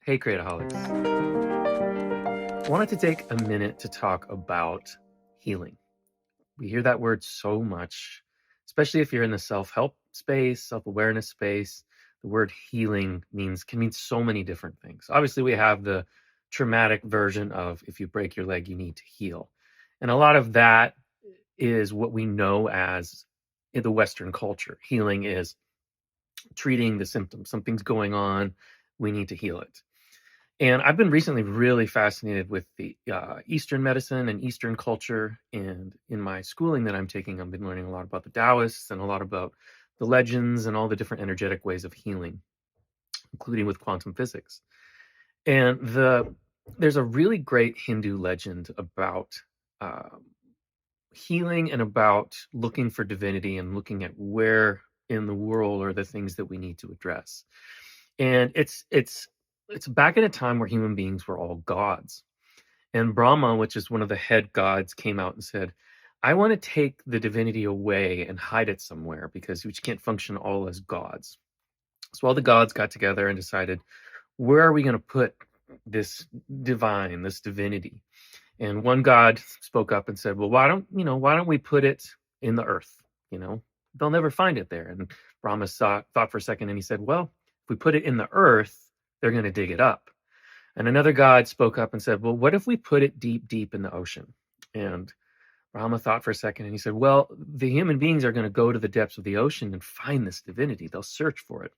Hey, creataholics. I wanted to take a minute to talk about healing. We hear that word so much, especially if you're in the self-help space, self-awareness space. The word healing can mean so many different things. Obviously, we have the traumatic version of if you break your leg, you need to heal. And a lot of that is what we know as in the Western culture. Healing is treating the symptoms. Something's going on, we need to heal it. And I've been recently really fascinated with the Eastern medicine and Eastern culture. And in my schooling that I'm taking, I've been learning a lot about the Taoists and a lot about the legends and all the different energetic ways of healing, including with quantum physics. And there's a really great Hindu legend about uh, healing and about looking for divinity and looking at where in the world are the things that we need to address. And it's back in a time where human beings were all gods. And Brahma, which is one of the head gods, came out and said, I want to take the divinity away and hide it somewhere because we can't function all as gods. So all the gods got together and decided, where are we going to put this divine, this divinity? And one god spoke up and said, well, why don't we put it in the earth? They'll never find it there. And Brahma thought for a second and he said, well, if we put it in the earth, they're going to dig it up. And another god spoke up and said, well, what if we put it deep, deep in the ocean? And Brahma thought for a second and he said, well, the human beings are going to go to the depths of the ocean and find this divinity. They'll search for it.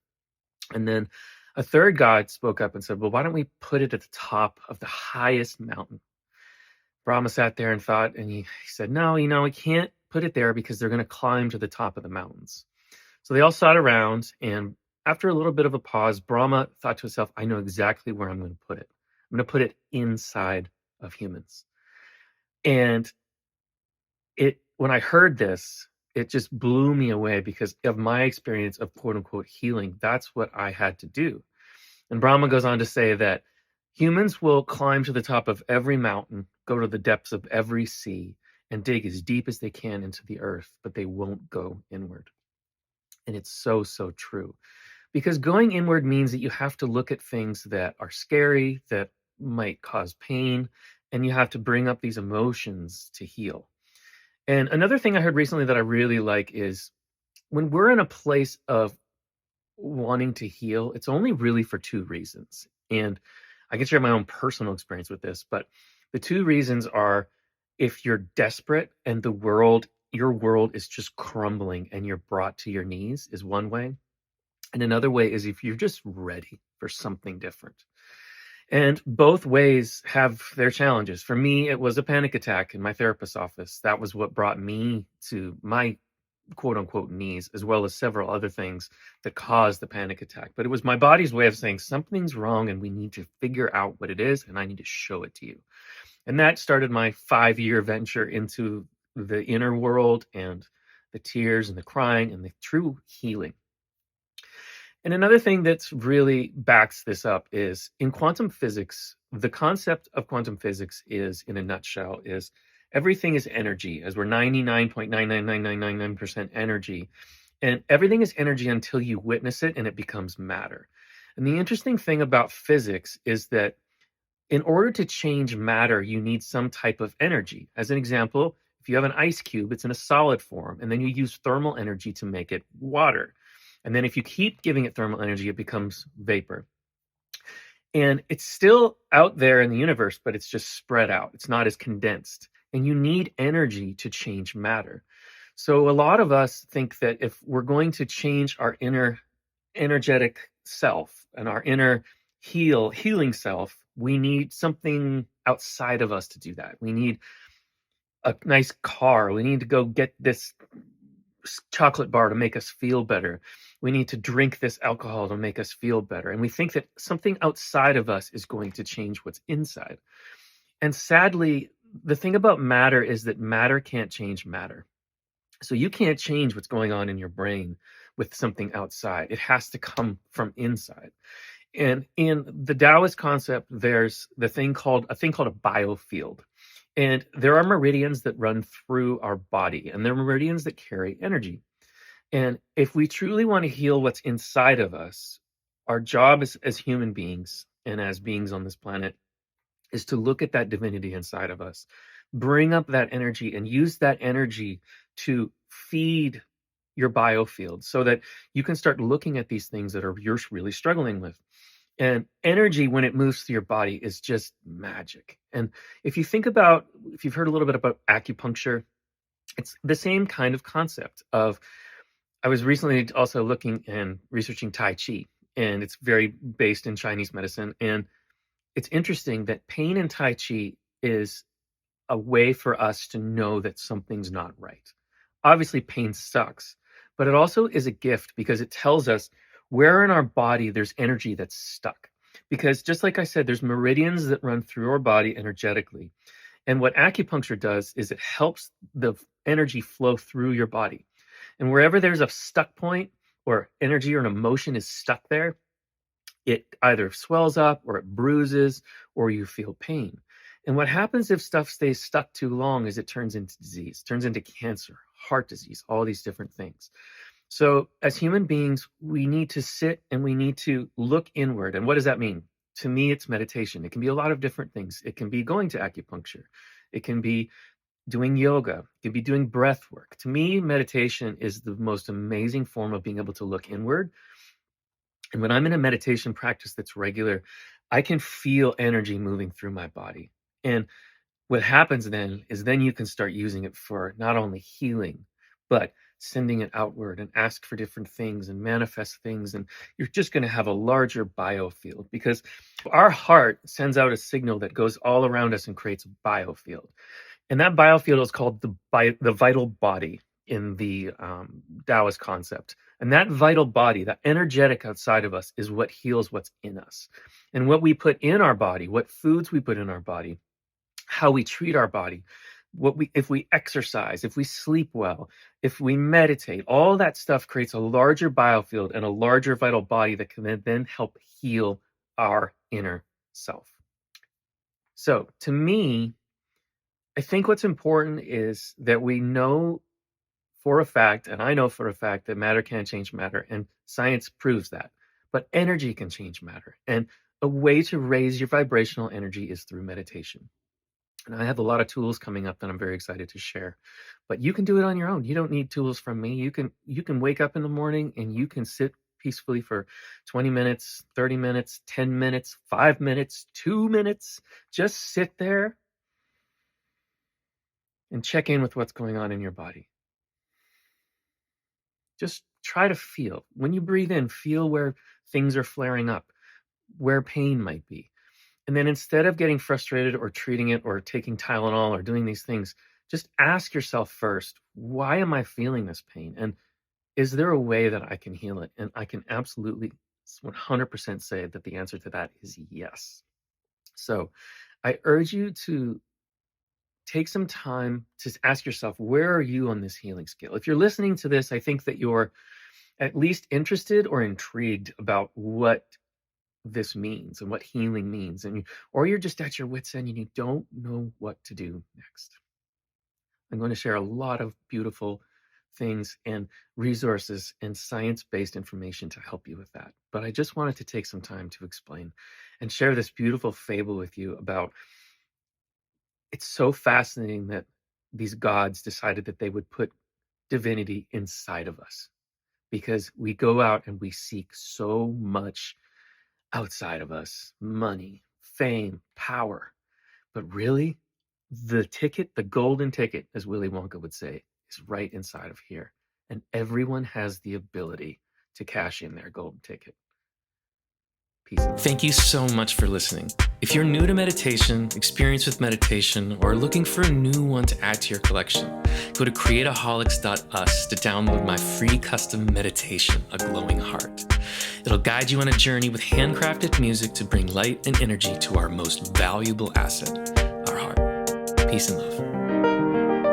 And then a third god spoke up and said, well, why don't we put it at the top of the highest mountain? Brahma sat there and thought, and he said, no, we can't put it there because they're going to climb to the top of the mountains. So they all sat around, and after a little bit of a pause, Brahma thought to himself, I know exactly where I'm going to put it. I'm going to put it inside of humans. And when I heard this, it just blew me away because of my experience of quote unquote healing. That's what I had to do. And Brahma goes on to say that humans will climb to the top of every mountain, go to the depths of every sea, and dig as deep as they can into the earth, but they won't go inward. And it's so, so true. Because going inward means that you have to look at things that are scary, that might cause pain, and you have to bring up these emotions to heal. And another thing I heard recently that I really like is when we're in a place of wanting to heal, it's only really for two reasons. And I can share my own personal experience with this, but the two reasons are if you're desperate and your world is just crumbling and you're brought to your knees is one way. And another way is if you're just ready for something different. And both ways have their challenges. For me, it was a panic attack in my therapist's office. That was what brought me to my quote unquote knees, as well as several other things that caused the panic attack. But it was my body's way of saying something's wrong and we need to figure out what it is and I need to show it to you. And that started my 5-year venture into the inner world and the tears and the crying and the true healing. And another thing that's really backs this up is in quantum physics, the concept of quantum physics is, in a nutshell, is everything is energy, as we're 99.999999% energy. And everything is energy until you witness it and it becomes matter. And the interesting thing about physics is that in order to change matter, you need some type of energy. As an example, if you have an ice cube, it's in a solid form, and then you use thermal energy to make it water. And then if you keep giving it thermal energy, it becomes vapor. And it's still out there in the universe, but it's just spread out. It's not as condensed. And you need energy to change matter. So a lot of us think that if we're going to change our inner energetic self and our inner healing self, we need something outside of us to do that. We need a nice car. We need to go get this chocolate bar to make us feel better. We need to drink this alcohol to make us feel better. And we think that something outside of us is going to change what's inside. And sadly, the thing about matter is that matter can't change matter. So you can't change what's going on in your brain with something outside. It has to come from inside. And in the Taoist concept, there's a thing called a biofield. And there are meridians that run through our body, and there are meridians that carry energy. And if we truly want to heal what's inside of us, our job as human beings and as beings on this planet is to look at that divinity inside of us, bring up that energy, and use that energy to feed your biofield so that you can start looking at these things that you're really struggling with. And energy, when it moves through your body, is just magic. And if you've heard a little bit about acupuncture, it's the same kind of concept of, I was recently also looking and researching Tai Chi, and it's very based in Chinese medicine. And it's interesting that pain in Tai Chi is a way for us to know that something's not right. Obviously, pain sucks, but it also is a gift because it tells us where in our body there's energy that's stuck. Because just like I said, there's meridians that run through our body energetically. And what acupuncture does is it helps the energy flow through your body. And wherever there's a stuck point or energy or an emotion is stuck there, it either swells up or it bruises or you feel pain. And what happens if stuff stays stuck too long is it turns into disease, turns into cancer, heart disease, all these different things. So as human beings, we need to sit and we need to look inward. And what does that mean? To me, it's meditation. It can be a lot of different things. It can be going to acupuncture. It can be doing yoga. It can be doing breath work. To me, meditation is the most amazing form of being able to look inward. And when I'm in a meditation practice that's regular, I can feel energy moving through my body. And what happens then is you can start using it for not only healing, but sending it outward and ask for different things and manifest things. And you're just going to have a larger biofield because our heart sends out a signal that goes all around us and creates a biofield. And that biofield is called the vital body in the Taoist concept. And that vital body, that energetic outside of us, is what heals what's in us. And what we put in our body, what foods we put in our body, how we treat our body, if we exercise, if we sleep well, if we meditate, all that stuff creates a larger biofield and a larger vital body that can then help heal our inner self. So to me, I think what's important is that we know for a fact, and I know for a fact, that matter can't change matter, and science proves that. But energy can change matter. And a way to raise your vibrational energy is through meditation. And I have a lot of tools coming up that I'm very excited to share. But you can do it on your own. You don't need tools from me. You can wake up in the morning and you can sit peacefully for 20 minutes, 30 minutes, 10 minutes, 5 minutes, 2 minutes. Just sit there and check in with what's going on in your body. Just try to feel. When you breathe in, feel where things are flaring up, where pain might be. And then instead of getting frustrated or treating it or taking Tylenol or doing these things, just ask yourself first, why am I feeling this pain? And is there a way that I can heal it? And I can absolutely 100% say that the answer to that is yes. So I urge you to take some time to ask yourself, where are you on this healing scale? If you're listening to this, I think that you're at least interested or intrigued about what this means and what healing means, or you're just at your wit's end and you don't know what to do next. I'm going to share a lot of beautiful things and resources and science-based information to help you with that. But I just wanted to take some time to explain and share this beautiful fable with you about. It's so fascinating that these gods decided that they would put divinity inside of us, because we go out and we seek so much outside of us: money, fame, power. But really, the ticket, the golden ticket, as Willy Wonka would say, is right inside of here. And everyone has the ability to cash in their golden ticket. Peace. Thank you so much for listening. If you're new to meditation, experienced with meditation, or looking for a new one to add to your collection, go to creataholics.us to download my free custom meditation, A Glowing Heart. It'll guide you on a journey with handcrafted music to bring light and energy to our most valuable asset, our heart. Peace and love.